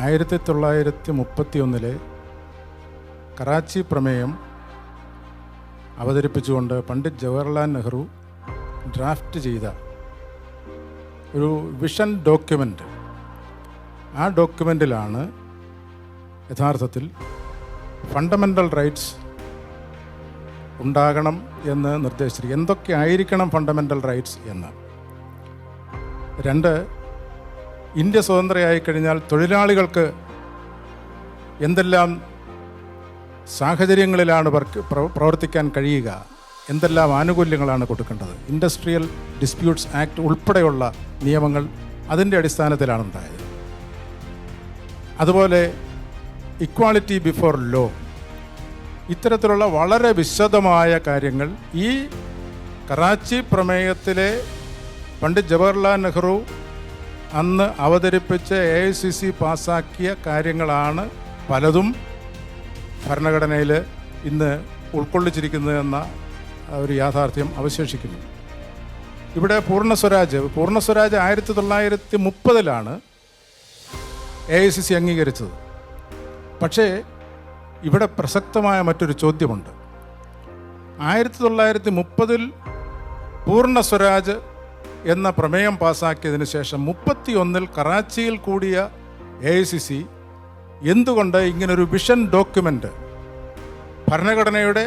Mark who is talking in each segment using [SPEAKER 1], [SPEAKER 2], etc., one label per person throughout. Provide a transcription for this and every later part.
[SPEAKER 1] 1931 കറാച്ചി പ്രമേയം അവതരിപ്പിച്ചുകൊണ്ട് പണ്ഡിറ്റ് ജവഹർലാൽ നെഹ്റു ഡ്രാഫ്റ്റ് ചെയ്ത ഒരു വിഷൻ ഡോക്യുമെൻ്റ്, ആ ഡോക്യുമെൻറ്റിലാണ് യഥാർത്ഥത്തിൽ ഫണ്ടമെൻ്റൽ റൈറ്റ്സ് ഉണ്ടാകണം എന്ന് നിർദ്ദേശിച്ചിരിക്കുക. എന്തൊക്കെ ആയിരിക്കണം ഫണ്ടമെൻ്റൽ റൈറ്റ്സ് എന്ന്. 2, ഇന്ത്യ സ്വതന്ത്രയായി കഴിഞ്ഞാൽ തൊഴിലാളികൾക്ക് എന്തെല്ലാം സാഹചര്യങ്ങളിലാണ് പ്രവർത്തിക്കാൻ കഴിയുക, എന്തെല്ലാം ആനുകൂല്യങ്ങളാണ് കൊടുക്കേണ്ടത്. ഇൻഡസ്ട്രിയൽ ഡിസ്പ്യൂട്ട്സ് ആക്ട് ഉൾപ്പെടെയുള്ള നിയമങ്ങൾ അതിൻ്റെ അടിസ്ഥാനത്തിലാണ് ഉണ്ടായത്. അതുപോലെ ഇക്വാളിറ്റി ബിഫോർ ലോ, ഇത്തരത്തിലുള്ള വളരെ വിശദമായ കാര്യങ്ങൾ ഈ കറാച്ചി പ്രമേയത്തിലെ പണ്ഡിറ്റ് ജവഹർലാൽ നെഹ്റു അന്ന് അവതരിപ്പിച്ച AICC പാസ്സാക്കിയ കാര്യങ്ങളാണ് പലതും ഭരണഘടനയിൽ ഇന്ന് ഉൾക്കൊള്ളിച്ചിരിക്കുന്നത് എന്ന ഒരു യാഥാർത്ഥ്യം അവശേഷിക്കുന്നു. ഇവിടെ പൂർണ്ണ സ്വരാജ് 1930 AICC അംഗീകരിച്ചത്. പക്ഷേ ഇവിടെ പ്രസക്തമായ മറ്റൊരു ചോദ്യമുണ്ട്. 1930 പൂർണ്ണ സ്വരാജ് എന്ന പ്രമേയം പാസ്സാക്കിയതിന് ശേഷം 31 കറാച്ചിയിൽ കൂടിയ AICC എന്തുകൊണ്ട് ഇങ്ങനൊരു വിഷൻ ഡോക്യുമെൻ്റ് ഭരണഘടനയുടെ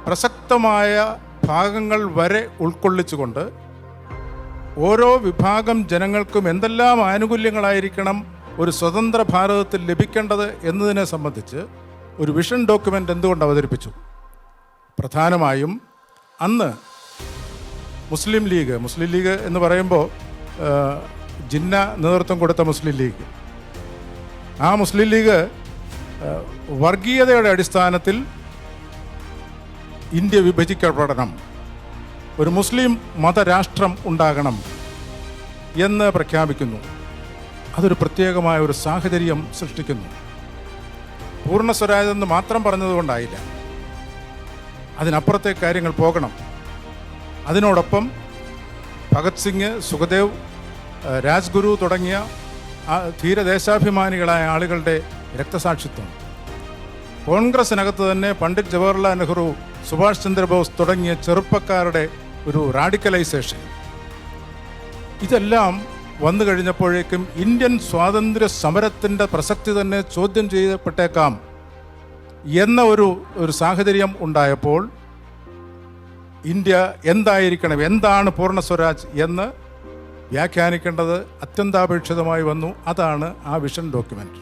[SPEAKER 1] പ്രസക്തമായ ഭാഗങ്ങൾ വരെ ഉൾക്കൊള്ളിച്ചുകൊണ്ട് ഓരോ വിഭാഗം ജനങ്ങൾക്കും എന്തെല്ലാം ആനുകൂല്യങ്ങളായിരിക്കണം ഒരു സ്വതന്ത്ര ഭാരതത്തിൽ ലഭിക്കേണ്ടത് എന്നതിനെ സംബന്ധിച്ച് ഒരു വിഷൻ ഡോക്യുമെൻ്റ് എന്തുകൊണ്ട് അവതരിപ്പിച്ചു? പ്രധാനമായും അന്ന് മുസ്ലിം ലീഗ് എന്ന് പറയുമ്പോൾ ജിന്ന നേതൃത്വം കൊടുത്ത മുസ്ലിം ലീഗ്, ആ മുസ്ലിം ലീഗ് വർഗീയതയുടെ അടിസ്ഥാനത്തിൽ ഇന്ത്യ വിഭജിക്കപ്പെടണം, ഒരു മുസ്ലിം മതരാഷ്ട്രം ഉണ്ടാകണം എന്ന് പ്രഖ്യാപിക്കുന്നു. അതൊരു പ്രത്യേകമായ ഒരു സാഹചര്യം സൃഷ്ടിക്കുന്നു. പൂർണ്ണ സ്വരാജ് എന്ന് മാത്രം പറഞ്ഞതുകൊണ്ടായില്ല, അതിനപ്പുറത്തെ കാര്യങ്ങൾ പോകണം. അതിനോടൊപ്പം ഭഗത് സിംഗ്, സുഖദേവ്, രാജ്ഗുരു തുടങ്ങിയ ധീരദേശാഭിമാനികളായ ആളുകളുടെ രക്തസാക്ഷിത്വം, കോൺഗ്രസിനകത്ത് തന്നെ പണ്ഡിറ്റ് ജവഹർലാൽ നെഹ്റു, സുഭാഷ് ചന്ദ്രബോസ് തുടങ്ങിയ ചെറുപ്പക്കാരുടെ ഒരു റാഡിക്കലൈസേഷൻ, ഇതെല്ലാം വന്നു കഴിഞ്ഞപ്പോഴേക്കും ഇന്ത്യൻ സ്വാതന്ത്ര്യ സമരത്തിൻ്റെ പ്രസക്തി തന്നെ ചോദ്യം ചെയ്യപ്പെട്ടേക്കാം എന്ന ഒരു സാഹചര്യം ഉണ്ടായപ്പോൾ ഇന്ത്യ എന്തായിരിക്കണം, എന്താണ് പൂർണ്ണ സ്വരാജ് എന്ന് വ്യാഖ്യാനിക്കേണ്ടത് അത്യന്താപേക്ഷിതമായി വന്നു. അതാണ് ആ വിഷൻ ഡോക്യുമെൻ്റ്.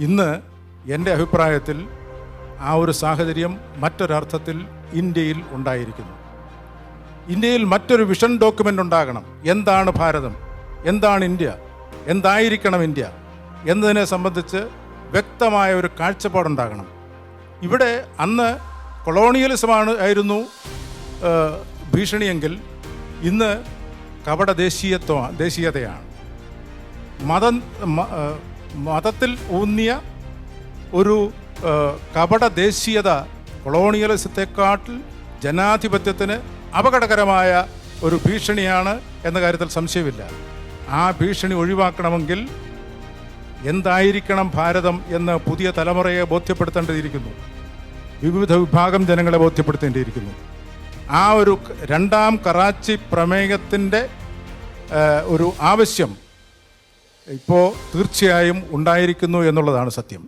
[SPEAKER 1] ഇന്ന് എൻ്റെ അഭിപ്രായത്തിൽ ആ ഒരു സാഹചര്യം മറ്റൊരർത്ഥത്തിൽ ഇന്ത്യയിൽ ഉണ്ടായിരിക്കുന്നു. ഇന്ത്യയിൽ മറ്റൊരു വിഷൻ ഡോക്യുമെൻ്റ് ഉണ്ടാകണം. എന്താണ് ഭാരതം, എന്താണ് ഇന്ത്യ, എന്തായിരിക്കണം ഇന്ത്യ എന്നതിനെ സംബന്ധിച്ച് വ്യക്തമായ ഒരു കാഴ്ചപ്പാടുണ്ടാകണം. ഇവിടെ അന്ന് കൊളോണിയലിസമായിരുന്നു ഭീഷണിയെങ്കിൽ ഇന്ന് കപട ദേശീയതയാണ്. മതത്തിൽ ഊന്നിയ ഒരു കപട ദേശീയത കൊളോണിയലിസത്തെക്കാട്ടിൽ ജനാധിപത്യത്തിന് അപകടകരമായ ഒരു ഭീഷണിയാണ് എന്ന കാര്യത്തിൽ സംശയമില്ല. ആ ഭീഷണി ഒഴിവാക്കണമെങ്കിൽ എന്തായിരിക്കണം ഭാരതം എന്ന് പുതിയ തലമുറയെ ബോധ്യപ്പെടുത്തേണ്ടിയിരിക്കുന്നു, വിവിധ വിഭാഗം ജനങ്ങളെ ബോധ്യപ്പെടുത്തേണ്ടിയിരിക്കുന്നു. ആ ഒരു രണ്ടാം കറാച്ചി പ്രമേയത്തിൻ്റെ ഒരു ആവശ്യം ഇപ്പോൾ തീർച്ചയായും ഉണ്ടായിരിക്കുന്നു എന്നുള്ളതാണ് സത്യം.